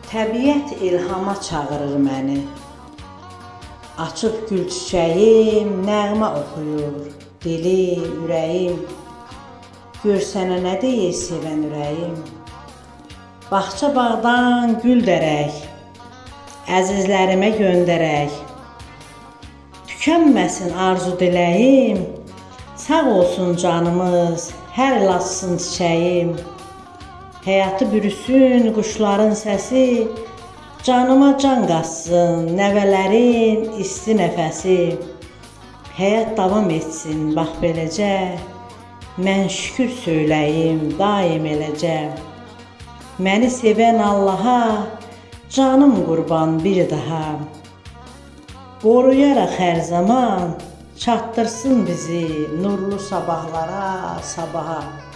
Təbiət ilhama çağırır məni. Açıb gül çiçəyim, nəğmə oxuyur dilim, ürəyim. Görsənə nə deyir sevən ürəyim. Bağça bağdan gül dərək, əzizlərimə göndərək. Tükənməsin arzu diləyim, sağ olsun canımız, hər il açsın çiçəyim. Həyatı bürüsün quşların səsi, canıma can qatsın nəvələrin isti nəfəsi. Həyat davam etsin bax beləcə, mən şükür söyləyim daim eləcə. Məni sevən Allaha canım qurban bir daha. Qoruyaraq hər zaman çatdırsın bizi nurlu sabahlara, sabaha.